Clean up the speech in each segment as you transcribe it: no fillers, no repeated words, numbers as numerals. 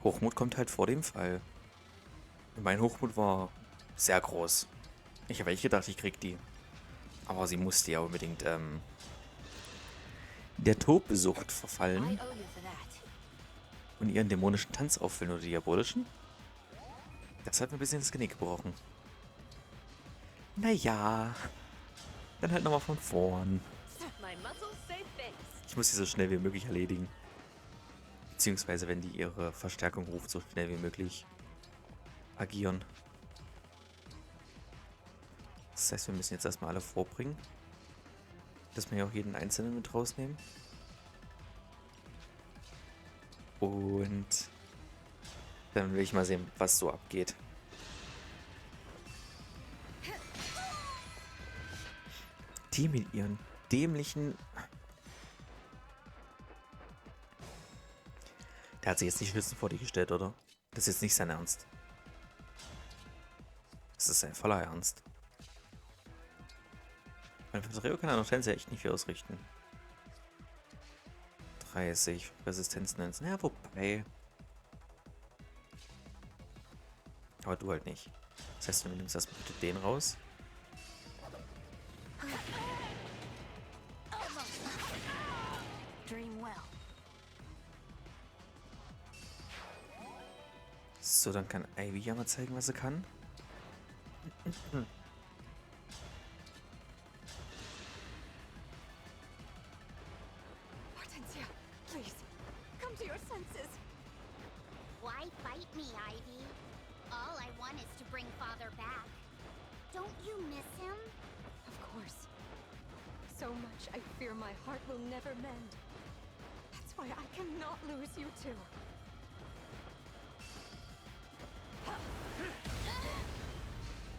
Hochmut kommt halt vor dem Fall. Und mein Hochmut war sehr groß. Ich habe echt gedacht, ich krieg die. Aber sie musste ja unbedingt der Tobsucht verfallen und ihren dämonischen Tanz auffüllen oder diabolischen. Das hat mir ein bisschen das Genick gebrochen. Naja, dann halt nochmal von vorn. Ich muss sie so schnell wie möglich erledigen. Beziehungsweise, wenn die ihre Verstärkung ruft, so schnell wie möglich agieren. Das heißt, wir müssen jetzt erstmal alle vorbringen. Dass wir ja auch jeden einzelnen mit rausnehmen. Und dann will ich mal sehen, was so abgeht. Die mit ihren dämlichen... Der hat sich jetzt nicht Schützen vor die gestellt, oder? Das ist jetzt nicht sein Ernst. Das ist sein voller Ernst. Mein Vertreter kann an Hortensia echt nicht viel ausrichten. 30, Resistenz 19. Ja, wobei. Aber du halt nicht. Das heißt, du nimmst erstmal bitte den raus. So, dann kann Ivy ja mal zeigen, was sie kann. Hortensia, please, come to your senses. Why fight me, Ivy? All I want is to bring Father back. Don't you miss him? Of course. So much I fear my heart will never mend. That's why I cannot lose you two.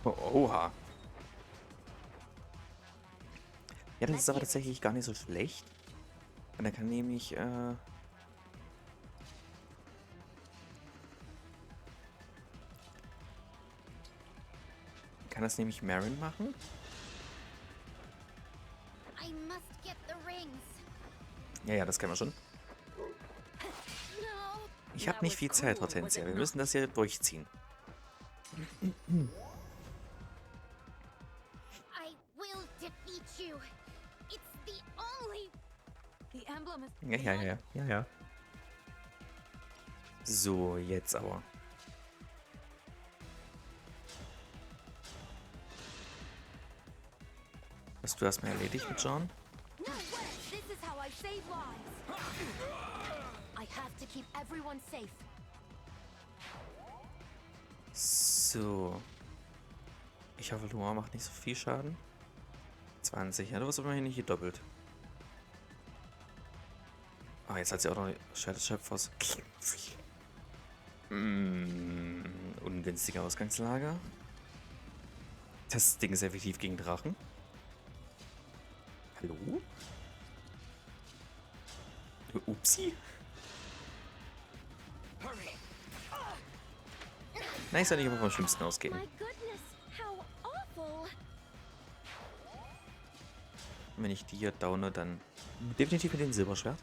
Oh, oha. Ja, das ist aber tatsächlich gar nicht so schlecht. Und er kann nämlich, kann das nämlich Marin machen? I must get the rings. Ja, das kann man schon. No. Ich habe nicht viel Zeit, Hortensia. Wir müssen das hier durchziehen. I will defeat you. It's the only... The emblem is... Ja. So, jetzt aber. Hast du erstmal erledigt mit John? No way. This is how I save lives. I have to keep everyone safe. So. Ich hoffe, Lua macht nicht so viel Schaden. 20. Ja, du wirst immerhin nicht gedoppelt. Ah, jetzt hat sie auch noch Shadow Schöpfers. Ungünstige Ausgangslage. Das Ding ist effektiv gegen Drachen. Hallo? Upsi. Nein, ich soll nicht immer vom Schlimmsten ausgehen. My goodness, how awful. Wenn ich die hier downe, dann definitiv mit dem Silberschwert.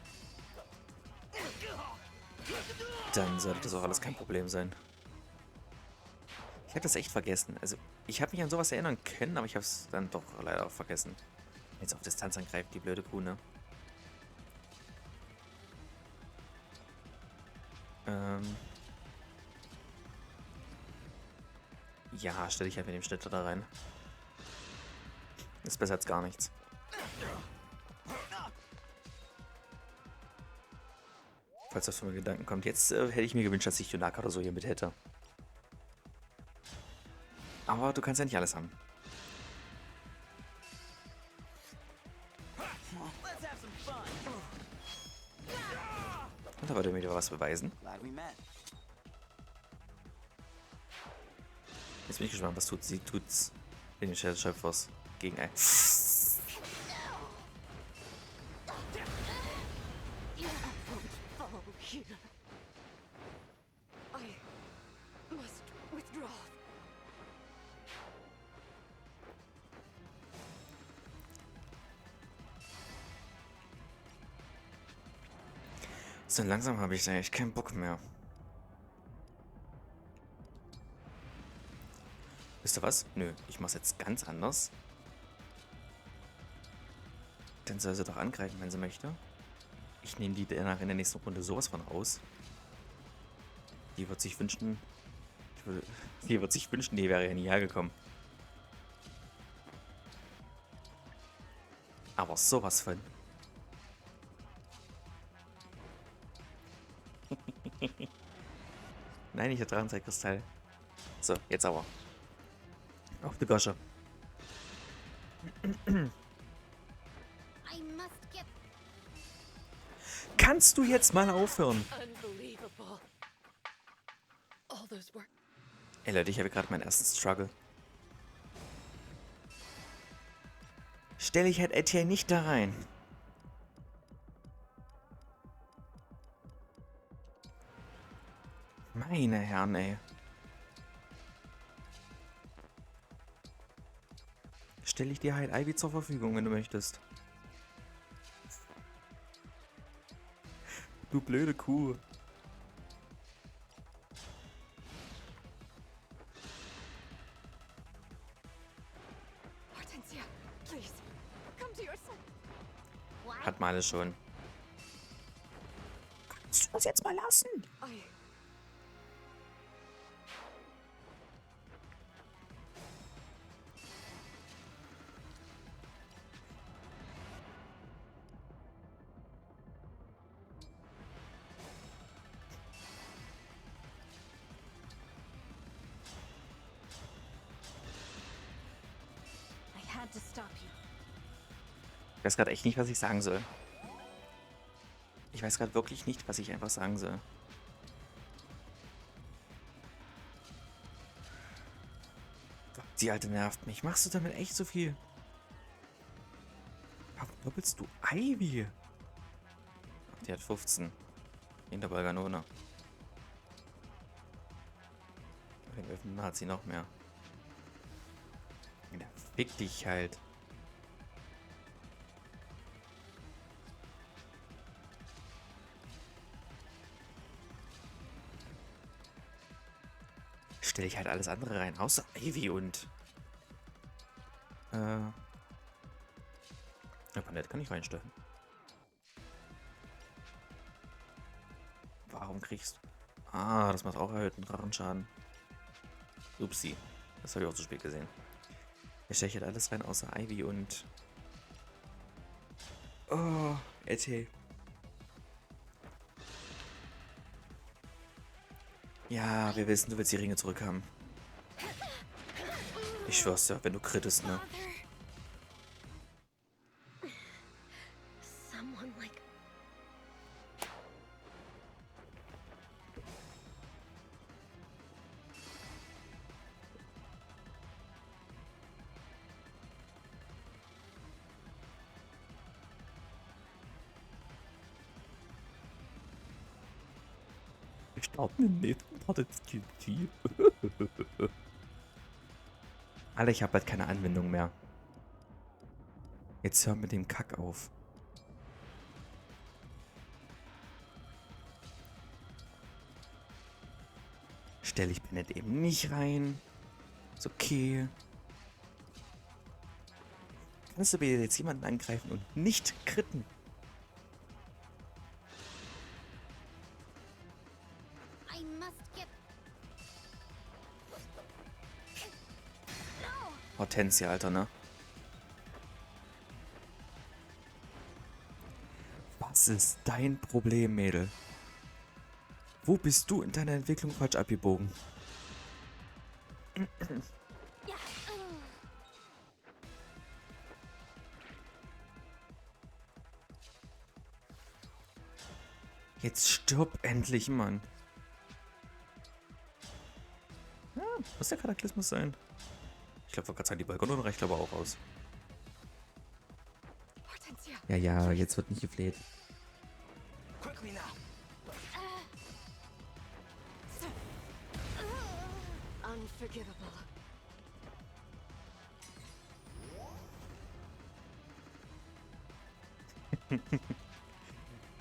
Dann sollte das auch alles kein Problem sein. Ich hätte das echt vergessen. Also, ich habe mich an sowas erinnern können, aber ich habe es dann doch leider auch vergessen. Jetzt auf Distanz angreift, die blöde Kuh, ne? Ja, stelle ich halt mit dem Schnitter da rein. Ist besser als gar nichts. Falls das von mir Gedanken kommt. Jetzt hätte ich mir gewünscht, dass ich Junaka oder so hier mit hätte. Aber du kannst ja nicht alles haben. Und da wollte er mir wieder was beweisen. Jetzt bin ich gespannt, was tut sie. Tut's in den Shadow Schöpfers gegen ein. I must withdraw. So langsam habe ich da echt keinen Bock mehr. Wisst ihr was? Nö, ich mach's jetzt ganz anders. Dann soll sie doch angreifen, wenn sie möchte. Ich nehme die danach in der nächsten Runde sowas von raus. Die wird sich wünschen... Die wird sich wünschen, die wäre ja nie hergekommen. Aber sowas von. Nein, nicht der Drachenzeitkristall. So, jetzt aber. Auf die Gosche. I must get. Kannst du jetzt mal aufhören? Unbelievable. All those work. Ey Leute, ich habe gerade meinen ersten Struggle. Stelle ich halt Etienne nicht da rein. Meine Herren, ey. Stelle ich dir halt Ivy zur Verfügung, wenn du möchtest. Du blöde Kuh. Hortensia, please, come to your son. What? Hat mal alles schon. Kannst du das jetzt mal lassen? I... I had to stop you. Ich weiß gerade echt nicht, was ich sagen soll. Ich weiß gerade wirklich nicht, was ich einfach sagen soll. Gott, die Alte nervt mich. Machst du damit echt so viel? Warum doppelst du Ivy? Ach, die hat 15. Hinter Balganona. Bei den Öffnen hat sie noch mehr. Ja, fick dich halt. Stelle ich halt alles andere rein, außer Ivy und... Ja, Panett kann ich reinstellen. Warum kriegst du... Ah, das macht auch erhöhten Drachenschaden. Upsi. Das habe ich auch zu spät gesehen. Ich stelle halt alles rein, außer Ivy und... Oh, Ete. Ja, wir wissen, du willst die Ringe zurückhaben. Ich schwör's ja, wenn du krittest, ne? Someone like... Wir starten den nächsten Part ins Kill. Alter, ich habe halt keine Anwendung mehr. Jetzt hör mit dem Kack auf. Stelle ich Bennett eben nicht rein. Ist okay. Kannst du bitte jetzt jemanden angreifen und nicht kritten? I must get. Hortensia, Alter, ne? Was ist dein Problem, Mädel? Wo bist du in deiner Entwicklung falsch abgebogen? Jetzt stirb endlich, Mann. Ja, muss der Kataklysmus sein. Ich glaube, gerade sagen, die Balkon reicht aber auch aus. Hortensia, Ja, ja, jetzt wird nicht gefleht. Quickly now. unforgivable.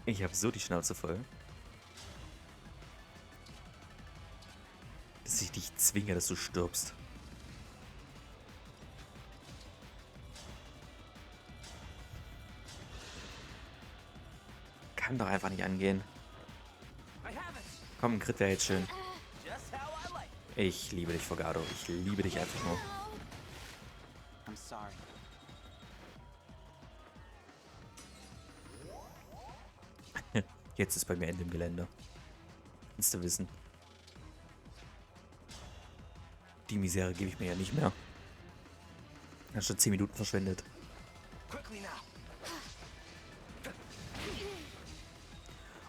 Ich habe so die Schnauze voll, dass ich dich zwinge, dass du stirbst. kann doch einfach nicht angehen. I have it. Komm, ein Crit wäre jetzt schön. Just how I like. Ich liebe dich, Fogado. Ich liebe dich einfach nur. I'm sorry. Jetzt ist bei mir Ende im Gelände. Kannst du wissen. Die Misere gebe ich mir ja nicht mehr. Hat schon 10 Minuten verschwendet. Quickly now.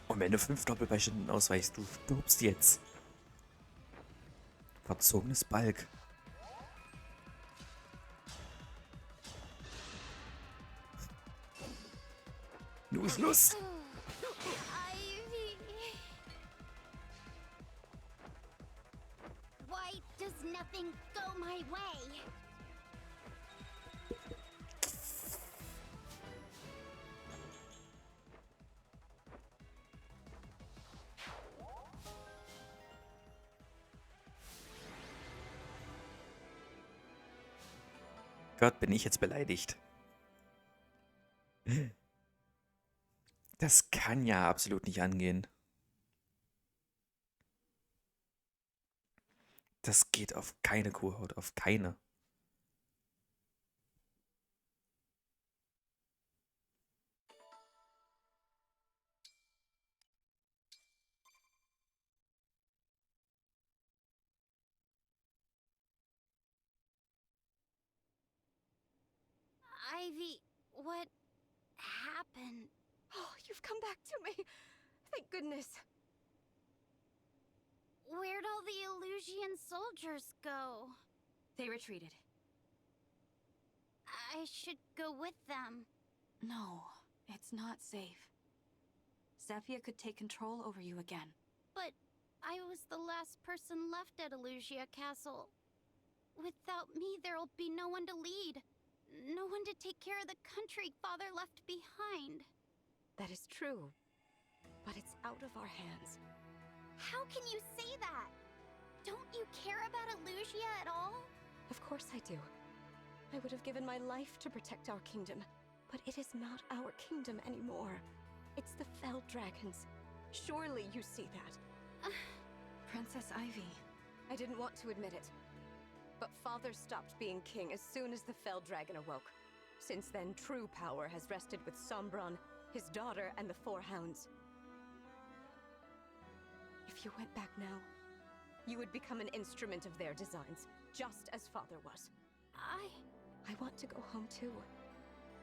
Und wenn du 5 Doppelbeistunden ausweichst, du stirbst jetzt. Verzogenes Balk. Nur Schluss. Ivy. Why does nothing go my way? Gott, bin ich jetzt beleidigt. Das kann ja absolut nicht angehen. Das geht auf keine Kuhhaut, auf keine. Ivy, what happened? Oh, you've come back to me. Thank goodness. Where'd all the Illusian soldiers go? They retreated. I should go with them. No, it's not safe. Zephyr could take control over you again. But I was the last person left at Illusia Castle. Without me, there'll be no one to lead. No one to take care of the country Father left behind. That is true. But it's out of our hands. How can you say that? Don't you care about Illusia at all? Of course I do. I would have given my life to protect our kingdom. But it is not our kingdom anymore. It's the Fell Dragons. Surely you see that. Princess Ivy. I didn't want to admit it. But Father stopped being king as soon as the Fell Dragon awoke. Since then, true power has rested with Sombron, his daughter, and the Four Hounds. If you went back now, you would become an instrument of their designs, just as Father was. I want to go home too.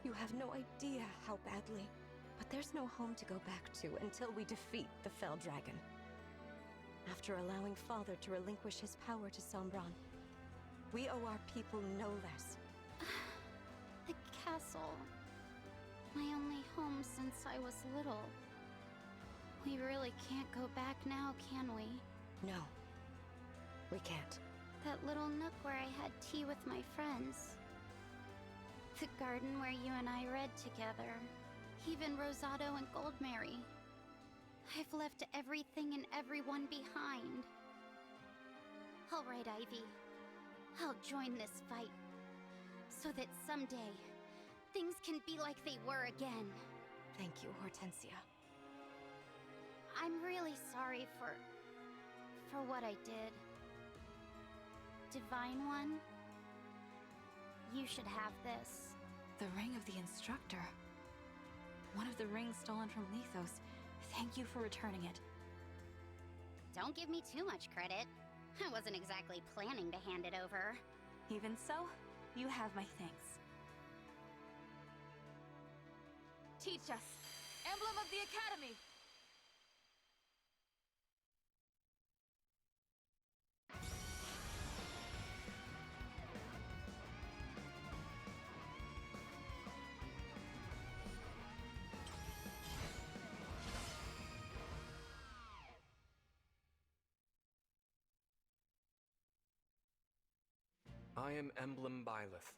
You have no idea how badly. But there's no home to go back to until we defeat the Fell Dragon. After allowing Father to relinquish his power to Sombron, we owe our people no less. The castle. My only home since I was little. We really can't go back now, can we? No, we can't. That little nook where I had tea with my friends. The garden where you and I read together. Even Rosado and Goldmary. I've left everything and everyone behind. All right, Ivy. I'll join this fight. So that someday, things can be like they were again. Thank you, Hortensia. I'm really sorry for what I did. Divine One, you should have this. The ring of the instructor. One of the rings stolen from Lethos. Thank you for returning it. Don't give me too much credit. I wasn't exactly planning to hand it over. Even so, you have my thanks. Teach us. Emblem of the Academy. I am Emblem Byleth.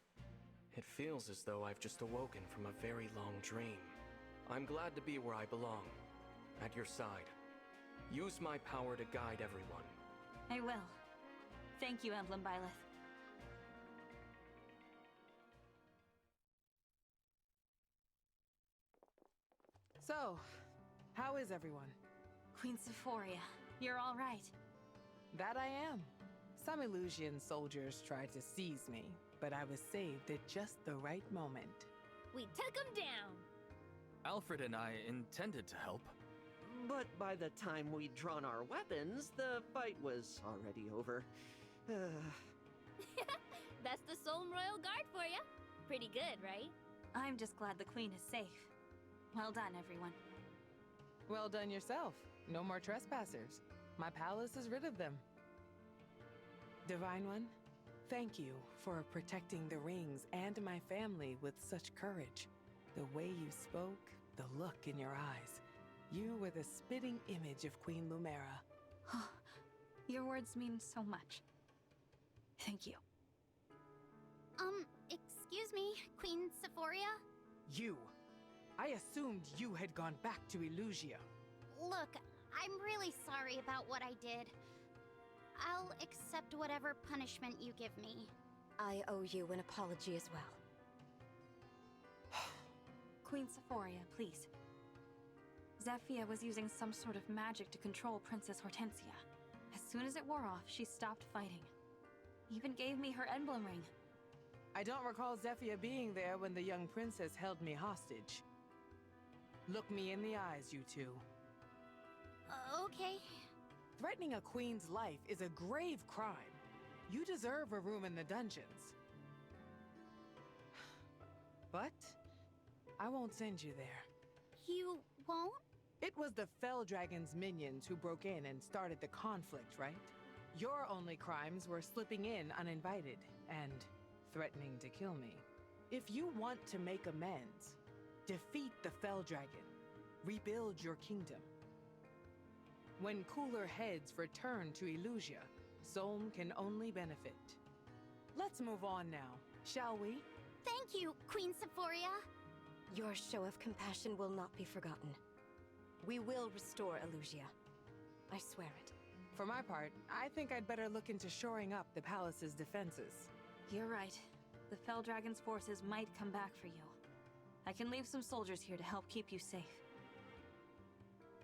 It feels as though I've just awoken from a very long dream. I'm glad to be where I belong, at your side. Use my power to guide everyone. I will. Thank you, Emblem Byleth. So, How is everyone? Queen Sephoria, you're all right. That I am. Some Illusian soldiers tried to seize me, but I was saved at just the right moment. We took him down. Alfred and I intended to help. But by the time we'd drawn our weapons, the fight was already over. That's the Soul Royal Guard for you. Pretty good, right? I'm just glad the queen is safe. Well done, everyone. Well done yourself. No more trespassers. My palace is rid of them. Divine One, thank you for protecting the rings and my family with such courage. The way you spoke, the look in your eyes. You were the spitting image of Queen Lumera. Your words mean so much. Thank you. Excuse me, Queen Sephoria? You! I assumed you had gone back to Illusia. Look, I'm really sorry about what I did. I'll accept whatever punishment you give me. I owe you an apology as well. Queen Sephoria, please. Zephyr was using some sort of magic to control Princess Hortensia. As soon as it wore off, she stopped fighting. Even gave me her emblem ring. I don't recall Zephyr being there when the young princess held me hostage. Look me in the eyes, you two. Okay. Threatening a queen's life is a grave crime. You deserve a room in the dungeons. But I won't send you there. You won't? It was the Fell Dragon's minions who broke in and started the conflict, right? Your only crimes were slipping in uninvited and threatening to kill me. If you want to make amends, defeat the Fell Dragon. Rebuild your kingdom. When cooler heads return to Illusia, Solm can only benefit. Let's move on now, shall we? Thank you, Queen Sephoria. Your show of compassion will not be forgotten. We will restore Illusia. I swear it. For my part, I think I'd better look into shoring up the palace's defenses. You're right. The Fell Dragon's forces might come back for you. I can leave some soldiers here to help keep you safe.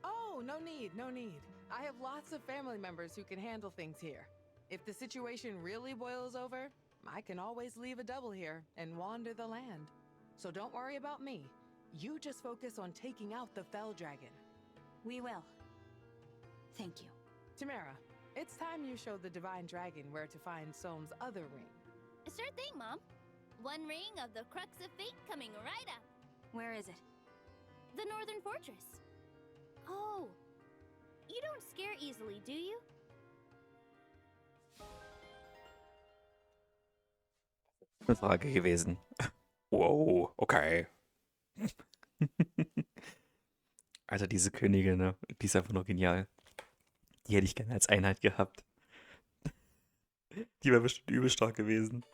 Oh, no need, no need. I have lots of family members who can handle things here. If the situation really boils over, I can always leave a double here and wander the land. So don't worry about me. You just focus on taking out the Fell Dragon. We will. Thank you. Tamara, it's time you show the Divine Dragon where to find Solm's other ring. Sure thing, Mom. One ring of the Crux of Fate coming right up. Where is it? The Northern Fortress. Oh, you don't scare easily, do you? Eine Frage gewesen. Wow, okay. Alter, diese Königin, ne? Die ist einfach nur genial. Die hätte ich gerne als Einheit gehabt. Die wäre bestimmt übel stark gewesen.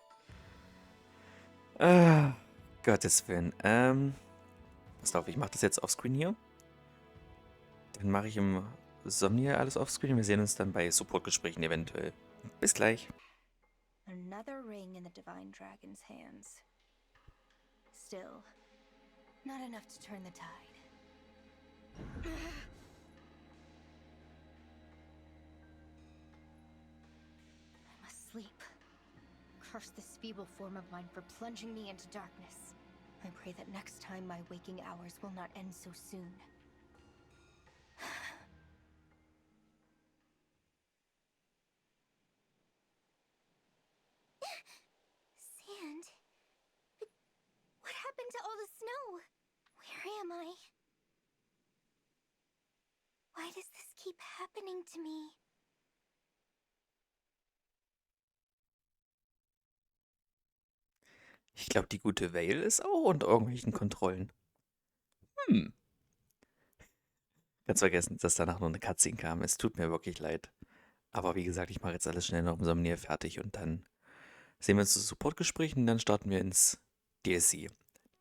Gottes Willen. Pass auf, ich mache das jetzt offscreen hier. Dann mache ich im Somnia alles offscreen. Wir sehen uns dann bei Supportgesprächen eventuell. Bis gleich. Another ring in the Divine Dragon's hands. Still, not enough to turn the tide. I must sleep. Curse this feeble form of mine for plunging me into darkness. I pray that next time my waking hours will not end so soon. Sand? But what happened to all the snow? Where am I? Why does this keep happening to me? Ich glaube, die gute Vale ist auch unter irgendwelchen Kontrollen. Ganz vergessen, dass danach noch eine Cutscene kam. Es tut mir wirklich leid. Aber wie gesagt, ich mache jetzt alles schnell noch im Somnier fertig und dann sehen wir uns zu Supportgesprächen und dann starten wir ins DLC.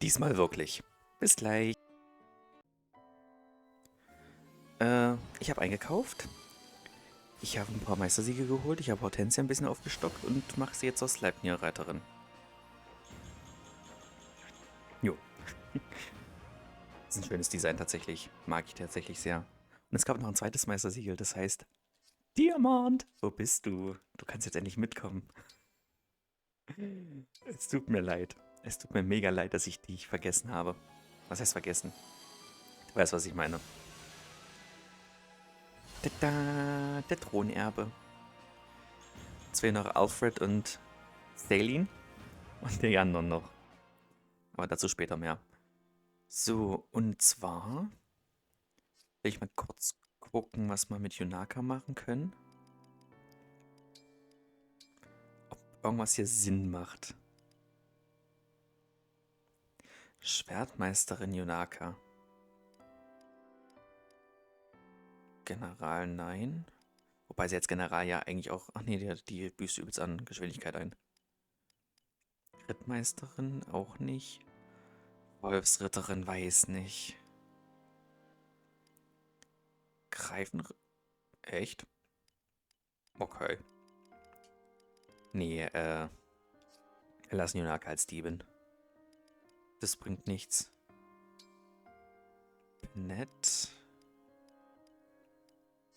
Diesmal wirklich. Bis gleich. Ich habe eingekauft. Ich habe ein paar Meistersiege geholt. Ich habe Hortensia ein bisschen aufgestockt und mache sie jetzt zur Sleipnir-Reiterin. Jo. Das ist ein schönes Design tatsächlich. Mag ich tatsächlich sehr. Und es gab noch ein zweites Meistersiegel, das heißt Diamant. Wo bist du? Du kannst jetzt endlich mitkommen. Es tut mir leid. Es tut mir mega leid, dass ich dich vergessen habe. Was heißt vergessen? Du weißt, was ich meine. Tada, der Thronerbe. Jetzt fehlen noch Alfred und Celine. Und die anderen noch. Aber dazu später mehr. So, und zwar will ich mal kurz gucken, was wir mit Yunaka machen können. Ob irgendwas hier Sinn macht. Schwertmeisterin Yunaka. General, nein. Wobei sie jetzt General ja eigentlich auch... Ach nee, die büßt übelst an Geschwindigkeit ein. Rittmeisterin auch nicht. Wolfsritterin weiß nicht. Greifen... Echt? Okay. Nee, wir lassen Yunaka als Diebin. Das bringt nichts. Nett.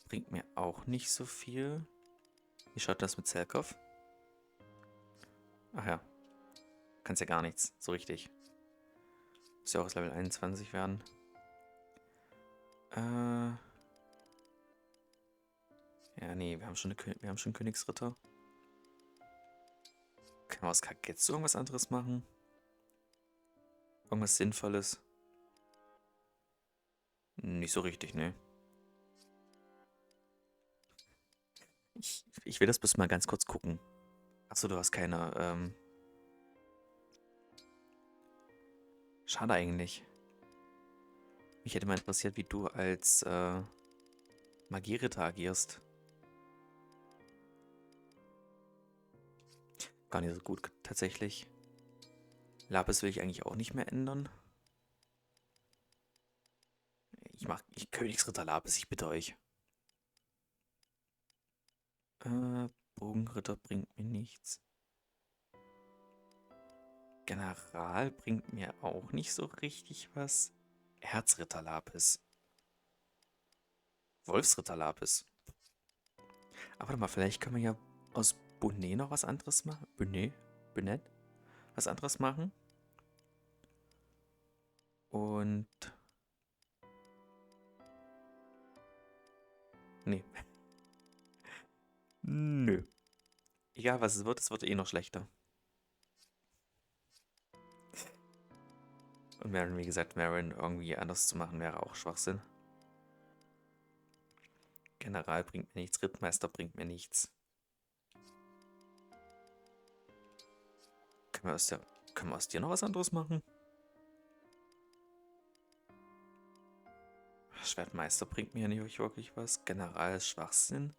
Bringt mir auch nicht so viel. Wie schaut das mit Zelkov? Ach ja. Kannst ja gar nichts. So richtig. Muss ja auch das Level 21 werden. Ja, nee, wir haben schon Königsritter. Können wir aus Kagetsu irgendwas anderes machen? Irgendwas Sinnvolles? Nicht so richtig, ne? Ich will das bis mal ganz kurz gucken. Achso, du hast keine, Schade eigentlich. Mich hätte mal interessiert, wie du als, Magieritter agierst. Gar nicht so gut, tatsächlich. Lapis will ich eigentlich auch nicht mehr ändern. Ich Königsritter Lapis, ich bitte euch. Bogenritter bringt mir nichts. General bringt mir auch nicht so richtig was. Herzritter Lapis. Wolfsritter Lapis. Aber warte mal, vielleicht können wir ja aus Bonnet noch was anderes machen. Bonnet? Was anderes machen. Und... Nee. Nö. Egal was es wird eh noch schlechter. Und Marin, wie gesagt, Marin irgendwie anders zu machen, wäre auch Schwachsinn. General bringt mir nichts, Rittmeister bringt mir nichts. Können wir aus dir noch was anderes machen? Schwertmeister bringt mir nicht wirklich was. General ist Schwachsinn.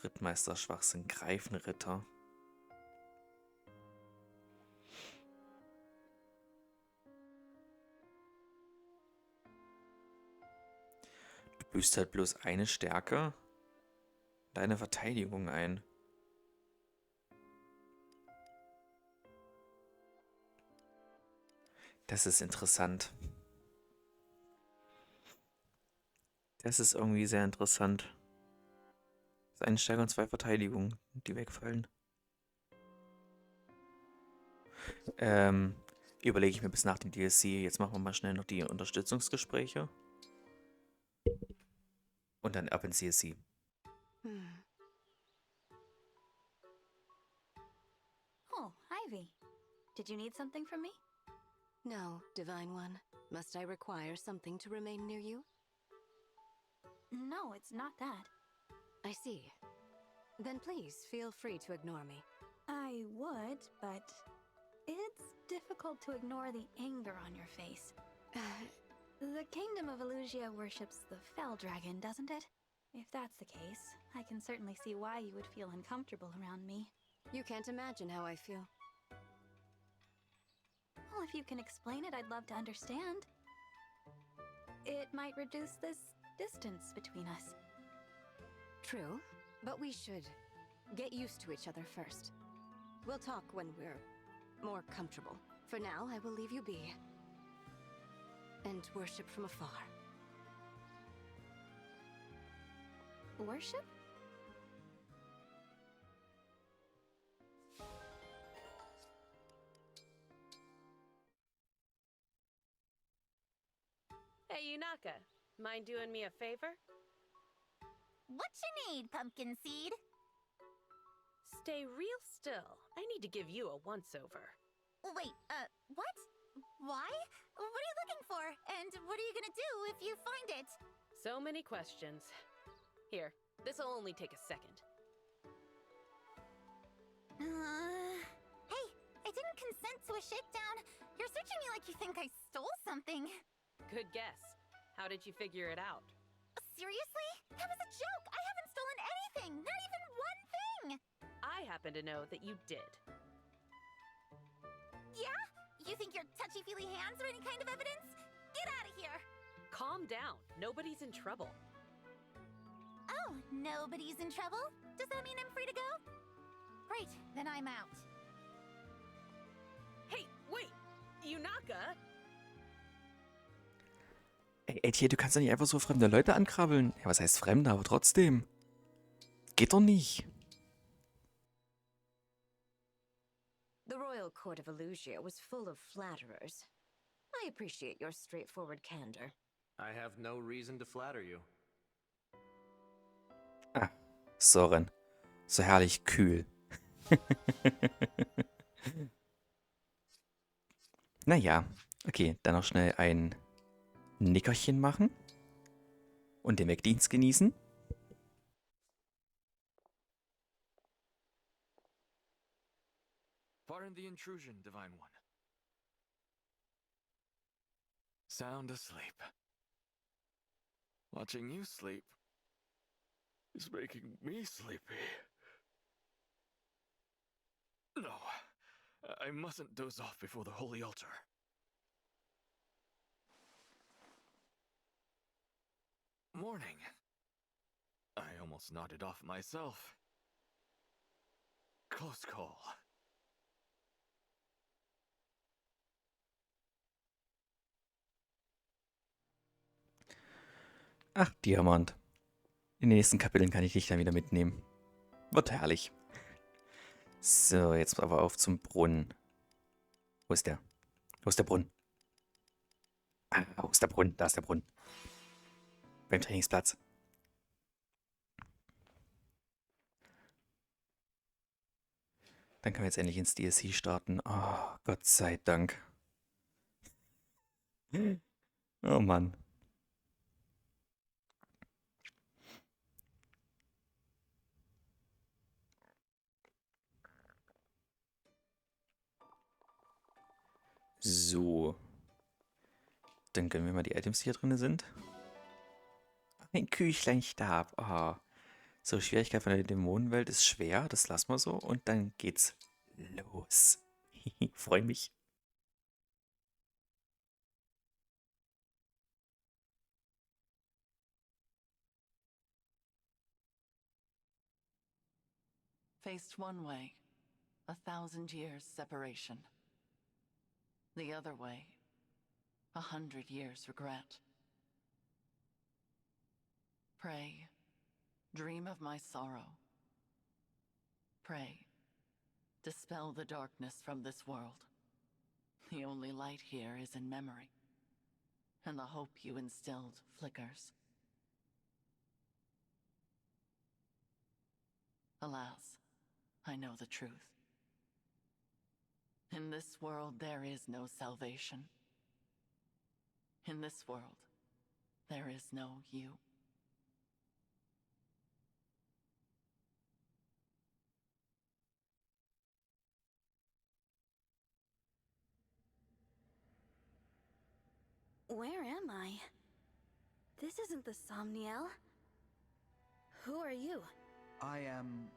Rittmeister Schwachsinn. Greifenritter. Du büßt halt bloß eine Stärke, deine Verteidigung ein. Das ist interessant. Das ist irgendwie sehr interessant. Das ist eine Stärke und 2 Verteidigungen, die wegfallen. Überlege ich mir bis nach dem DLC. Jetzt machen wir mal schnell noch die Unterstützungsgespräche. Und dann ab ins DLC. Oh, Ivy. Did you need something from me? No, Divine One. Must I require something to remain near you? No, it's not that. I see. Then please feel free to ignore me. I would, but it's difficult to ignore the anger on your face. The Kingdom of Elusia worships the Fell Dragon, doesn't it? If that's the case, I can certainly see why you would feel uncomfortable around me. You can't imagine how I feel. Well, if you can explain it, I'd love to understand. It might reduce this distance between us. True, but we should get used to each other first. We'll talk when we're more comfortable. For now, I will leave you be. and worship from afar. Worship? Hey, Yunaka, mind doing me a favor? What you need, pumpkin seed? Stay real still. I need to give you a once-over. Wait, what? Why? What are you looking for? And what are you gonna do if you find it? So many questions. Here, this'll only take a second. Hey, I didn't consent to a shakedown. You're searching me like you think I stole something. Good guess. How did you figure it out? Seriously? That was a joke! I haven't stolen anything! Not even one thing! I happen to know that you did. Yeah? You think your touchy-feely hands are any kind of evidence? Get out of here! Calm down. Nobody's in trouble. Oh, nobody's in trouble? Does that mean I'm free to go? Great, then I'm out. Hey, wait! Yunaka! Ey, Tier, du kannst doch nicht einfach so fremde Leute ankrabbeln. Ja, was heißt Fremde, aber trotzdem. Geht doch nicht. The royal court of Illusia was full of flatterers. I appreciate your straightforward candor. I have no reason to flatter you. Ah, Soren. So herrlich kühl. Naja, okay, dann noch schnell ein Nickerchen machen und den Wegdienst genießen. Pardon the intrusion, Divine One. Sound asleep. Watching you sleep is making me sleepy. No, I mustn't doze off before the holy altar. Morning. I almost nodded off myself. Close call. Ach, Diamant. In den nächsten Kapiteln kann ich dich dann wieder mitnehmen. Wird herrlich. So, jetzt aber auf zum Brunnen. Wo ist der? Wo ist der Brunnen? Ah, wo ist der Brunnen? Da ist der Brunnen. Beim Trainingsplatz. Dann können wir jetzt endlich ins DLC starten. Oh, Gott sei Dank. Oh Mann. So. Dann gönnen wir mal die Items, die hier drin sind. Ein Küchlenstab. Oh. So, Schwierigkeit von der Dämonenwelt ist schwer. Das lassen wir so. Und dann geht's los. Freue mich. Faced one way, 1,000 years separation. The other way, 100 years regret. Pray, dream of my sorrow. Pray, dispel the darkness from this world. The only light here is in memory, and the hope you instilled flickers. Alas, I know the truth. In this world, there is no salvation. In this world, there is no you. Where am I? This isn't the Somniel. Who are you? I am...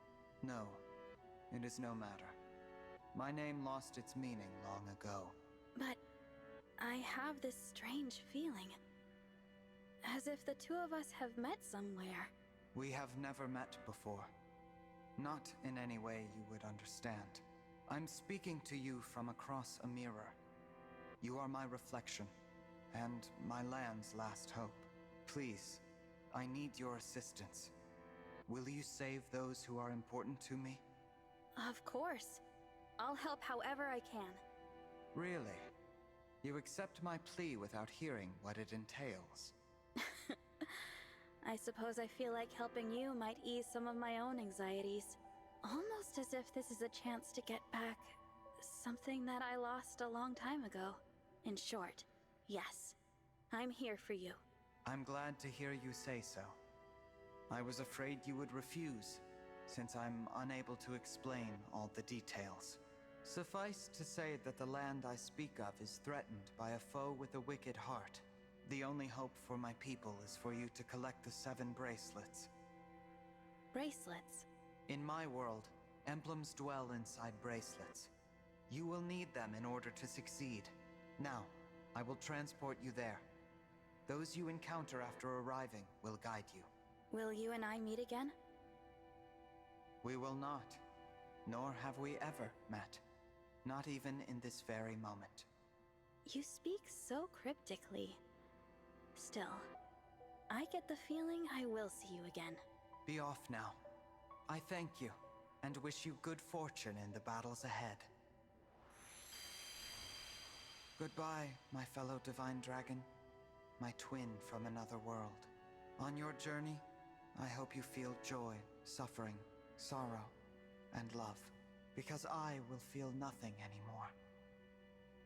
no. It is no matter. My name lost its meaning long ago. But I have this strange feeling. As if the two of us have met somewhere. We have never met before. Not in any way you would understand. I'm speaking to you from across a mirror. You are my reflection, and my land's last hope. Please, I need your assistance. Will you save those who are important to me? Of course. I'll help however I can. Really? You accept my plea without hearing what it entails? I suppose I feel like helping you might ease some of my own anxieties. Almost as if this is a chance to get back something that I lost a long time ago. In short, yes, I'm here for you. I'm glad to hear you say so. I was afraid you would refuse, since I'm unable to explain all the details. Suffice to say that the land I speak of is threatened by a foe with a wicked heart. The only hope for my people is for you to collect the 7 bracelets. Bracelets? In my world, emblems dwell inside bracelets. You will need them in order to succeed. Now, I will transport you there. Those you encounter after arriving will guide you. Will you and I meet again? We will not, nor have we ever met. Not even in this very moment. You speak so cryptically. Still, I get the feeling I will see you again. Be off now. I thank you, and wish you good fortune in the battles ahead. Goodbye, my fellow divine dragon, my twin from another world. On your journey, I hope you feel joy, suffering, sorrow, and love, because I will feel nothing anymore.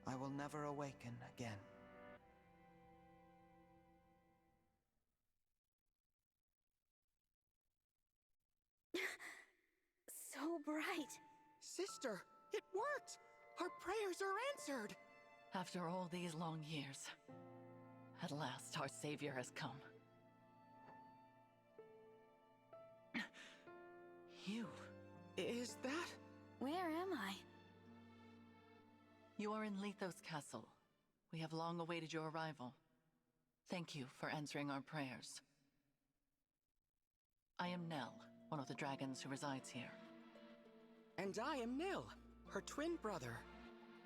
I will never awaken again. So bright. Sister, it worked! Our prayers are answered! After all these long years, at last our savior has come. You. Is that? Where am I? You are in Lithos Castle. We have long awaited your arrival. Thank you for answering our prayers. I am Nell, one of the dragons who resides here. And I am Nil, her twin brother.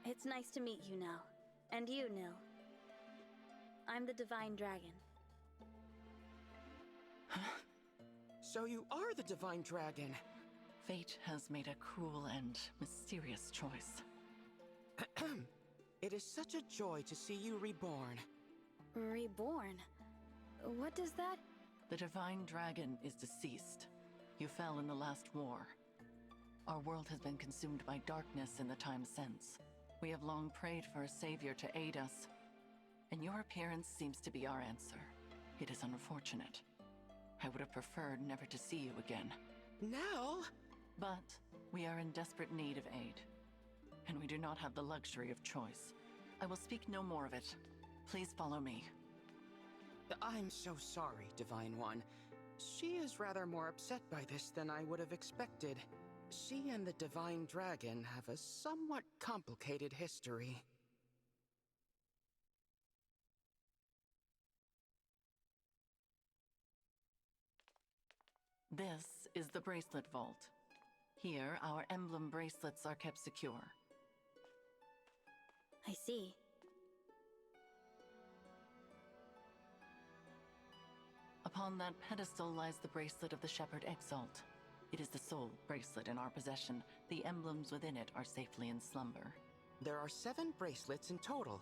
It's nice to meet you, Nell. And you, Nil. I'm the Divine Dragon. So you are the Divine Dragon. Fate has made a cruel and mysterious choice. It is such a joy to see you reborn. Reborn? What does that... The Divine Dragon is deceased. You fell in the last war. Our world has been consumed by darkness in the time since. We have long prayed for a savior to aid us, and your appearance seems to be our answer. It is unfortunate. I would have preferred never to see you again. Nell! But we are in desperate need of aid, and we do not have the luxury of choice. I will speak no more of it. Please follow me. I'm so sorry, Divine One. She is rather more upset by this than I would have expected. She and the Divine Dragon have a somewhat complicated history. This is the Bracelet Vault. Here, our emblem bracelets are kept secure. I see. Upon that pedestal lies the bracelet of the Shepherd Exalt. It is the sole bracelet in our possession. The emblems within it are safely in slumber. There are 7 bracelets in total.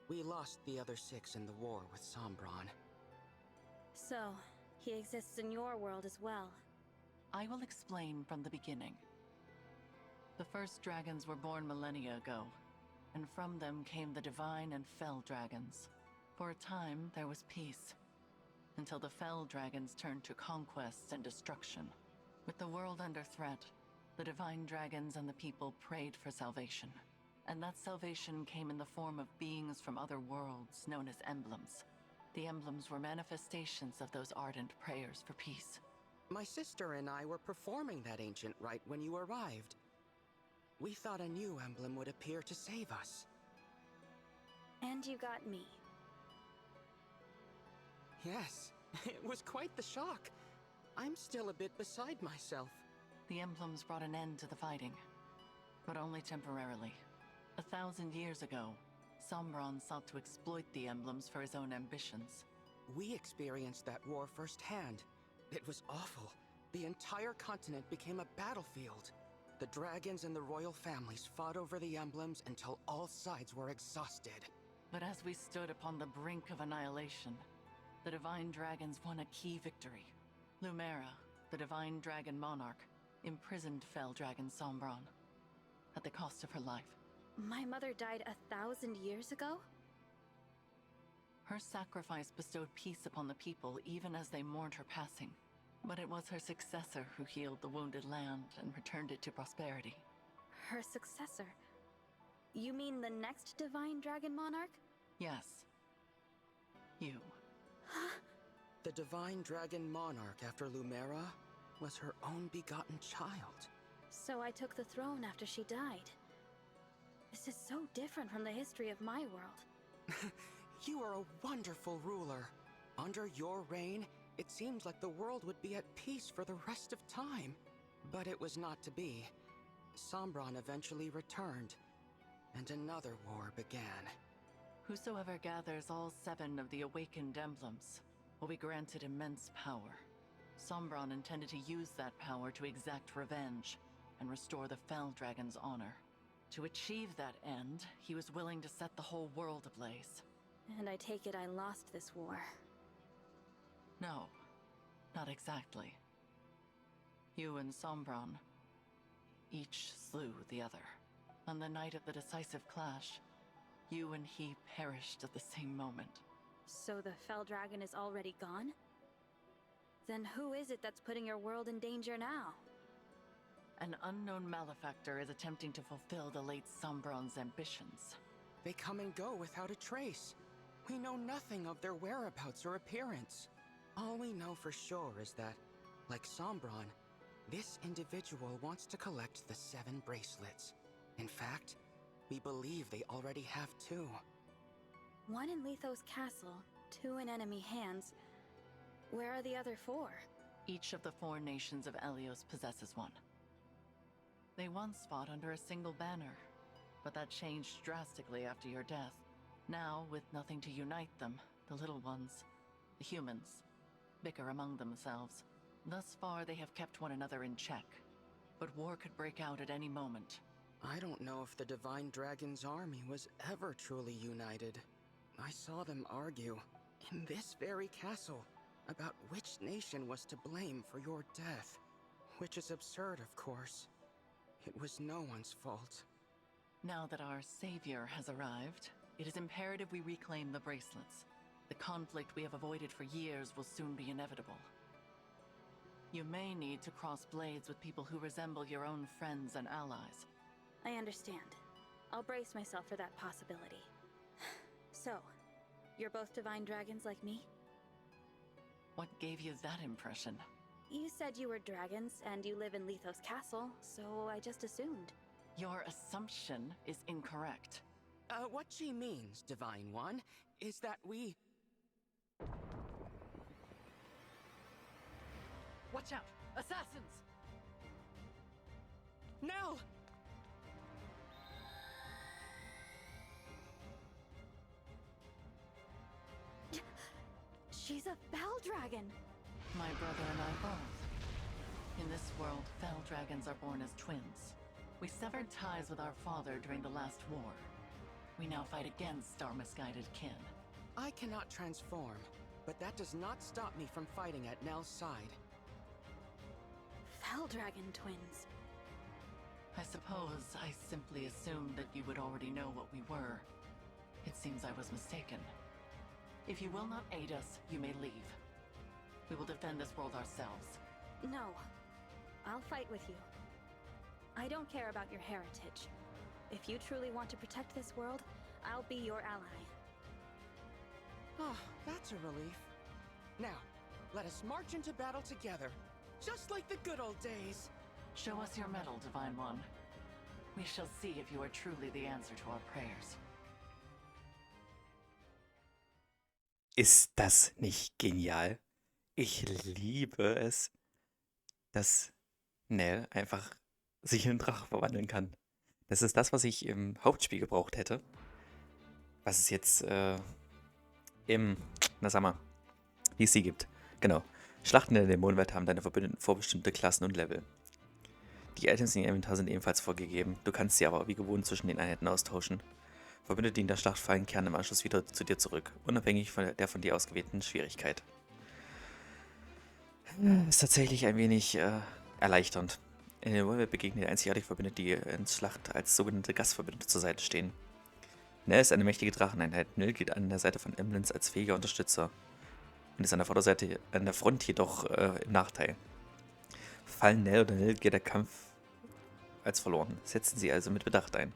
We lost the other 6 in the war with Sombron. So, he exists in your world as well. I will explain from the beginning. The first dragons were born millennia ago, and from them came the divine and fell dragons. For a time, there was peace, until the fell dragons turned to conquest and destruction. With the world under threat, the divine dragons and the people prayed for salvation. And that salvation came in the form of beings from other worlds known as emblems. The emblems were manifestations of those ardent prayers for peace. My sister and I were performing that ancient rite when you arrived. We thought a new emblem would appear to save us. And you got me. Yes, it was quite the shock. I'm still a bit beside myself. The emblems brought an end to the fighting, but only temporarily. 1,000 years ago, Sombron sought to exploit the emblems for his own ambitions. We experienced that war firsthand. It was awful. The entire continent became a battlefield. The dragons and the royal families fought over the emblems until all sides were exhausted. But as we stood upon the brink of annihilation, the Divine Dragons won a key victory. Lumera, the Divine Dragon Monarch, imprisoned Fell Dragon Sombron, at the cost of her life. My mother died 1,000 years ago? Her sacrifice bestowed peace upon the people even as they mourned her passing. But it was her successor who healed the wounded land and returned it to prosperity. Her successor? You mean the next Divine Dragon Monarch? Yes. You. The Divine Dragon Monarch after Lumera was her own begotten child. So I took the throne after she died. This is so different from the history of my world. You are a wonderful ruler. Under your reign, it seems like the world would be at peace for the rest of time. But it was not to be. Sombron eventually returned, and another war began. Whosoever gathers all 7 of the awakened emblems will be granted immense power. Sombron intended to use that power to exact revenge and restore the Fell Dragon's honor. To achieve that end, he was willing to set the whole world ablaze. And I take it I lost this war. No, not exactly. You and Sombron each slew the other. On the night of the decisive clash, you and he perished at the same moment. So the Fell Dragon is already gone? Then who is it that's putting your world in danger now? An unknown malefactor is attempting to fulfill the late Sombron's ambitions. They come and go without a trace. We know nothing of their whereabouts or appearance. All we know for sure is that, like Sombron, this individual wants to collect the 7 bracelets. In fact, we believe they already have 2. 1 in Lethos Castle, 2 in enemy hands. Where are the other 4? Each of the 4 nations of Elyos possesses one. They once fought under a single banner, but that changed drastically after your death. Now, with nothing to unite them, the little ones, the humans, bicker among themselves. Thus far, they have kept one another in check, but war could break out at any moment. I don't know if the Divine Dragon's army was ever truly united. I saw them argue, in this very castle, about which nation was to blame for your death. Which is absurd, of course. It was no one's fault. Now that our savior has arrived, it is imperative we reclaim the bracelets. The conflict we have avoided for years will soon be inevitable. You may need to cross blades with people who resemble your own friends and allies. I understand. I'll brace myself for that possibility. So, you're both Divine Dragons like me? What gave you that impression? You said you were dragons, and you live in Lethos Castle, so I just assumed. Your assumption is incorrect. What she means, Divine One, is that we... Watch out! Assassins! Nell! She's a Fell Dragon! My brother and I both. In this world, Fell Dragons are born as twins. We severed ties with our father during the last war. We now fight against our misguided kin. I cannot transform, but that does not stop me from fighting at Nell's side. Fell Dragon twins. I suppose I simply assumed that you would already know what we were. It seems I was mistaken. If you will not aid us, you may leave. We will defend this world ourselves. No. I'll fight with you. I don't care about your heritage. If you truly want to protect this world, I'll be your ally. Oh, that's a relief. Now, let us march into battle together, just like the good old days. Show us your medal, Divine One. We shall see if you are truly the answer to our prayers. Ist das nicht genial? Ich liebe es, dass Nell einfach sich in einen Drachen verwandeln kann. Das ist das, was ich im Hauptspiel gebraucht hätte. was es jetzt na sag mal, wie es sie gibt. Genau. Schlachten in der Dämonenwelt haben deine Verbündeten vorbestimmte Klassen und Level. Die Items in ihrem Inventar sind ebenfalls vorgegeben. Du kannst sie aber wie gewohnt zwischen den Einheiten austauschen. Verbündete, die in der Schlacht fallen, kehren im Anschluss wieder zu dir zurück, unabhängig von der von dir ausgewählten Schwierigkeit. Ist tatsächlich ein wenig erleichternd. In der Dämonenwelt begegnen die einzigartig Verbündete, die in Schlacht als sogenannte Gastverbündete zur Seite stehen. Nell ist eine mächtige Dracheneinheit. Nell geht an der Seite von Emblems als fähiger Unterstützer und ist an der Vorderseite, an der Front jedoch im Nachteil. Fallen Nell oder Nell, geht der Kampf als verloren. Setzen sie also mit Bedacht ein.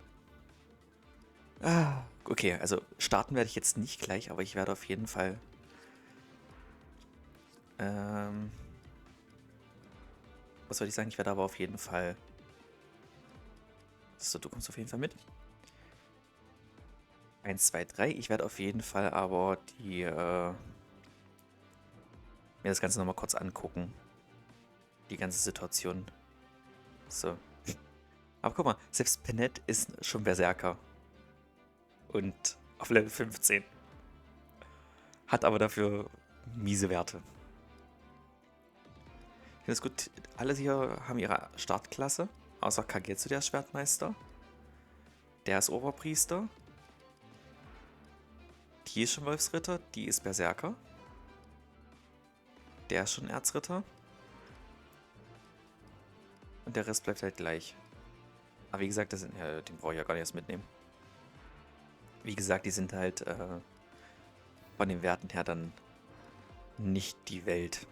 Okay, also starten werde ich jetzt nicht gleich, aber ich werde auf jeden Fall was soll ich sagen? Ich werde aber auf jeden Fall so, du kommst auf jeden Fall mit. 1, 2, 3. Ich werde auf jeden Fall aber mir das Ganze nochmal kurz angucken. Die ganze Situation. So. Aber guck mal, selbst Penett ist schon Berserker. Und auf Level 15. Hat aber dafür miese Werte. Ich finde es gut, alle hier haben ihre Startklasse. Außer Kagetsu, der Schwertmeister. Der ist Oberpriester. Die ist schon Wolfsritter, die ist Berserker. Der ist schon Erzritter. Und der Rest bleibt halt gleich. Aber wie gesagt, den brauche ich ja gar nicht erst mitnehmen. Wie gesagt, die sind halt von den Werten her dann nicht die Welt.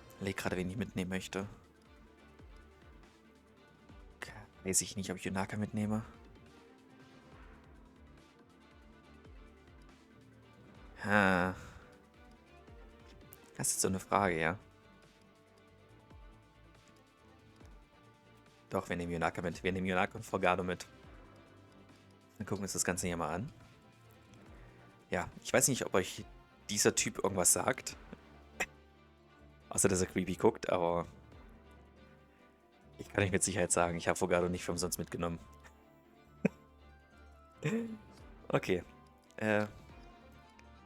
Ich überlege gerade, wen ich mitnehmen möchte. Weiß ich nicht, ob ich Yunaka mitnehme. Das ist jetzt so eine Frage, ja. Doch, wir nehmen Yunaka mit. Wir nehmen Yunaka und Forgado mit. Dann gucken wir uns das Ganze hier mal an. Ja, ich weiß nicht, ob euch dieser Typ irgendwas sagt. Außer, dass er creepy guckt, aber ich kann euch mit Sicherheit sagen, ich habe Forgado nicht für umsonst mitgenommen. Okay. Dann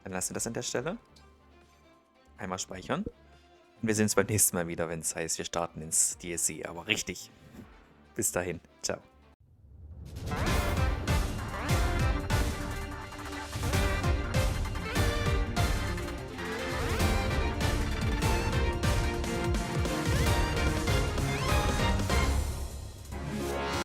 lassen wir das an der Stelle. Einmal speichern. Und wir sehen uns beim nächsten Mal wieder, wenn es heißt, wir starten ins DSC. Aber richtig. Bis dahin. Ciao.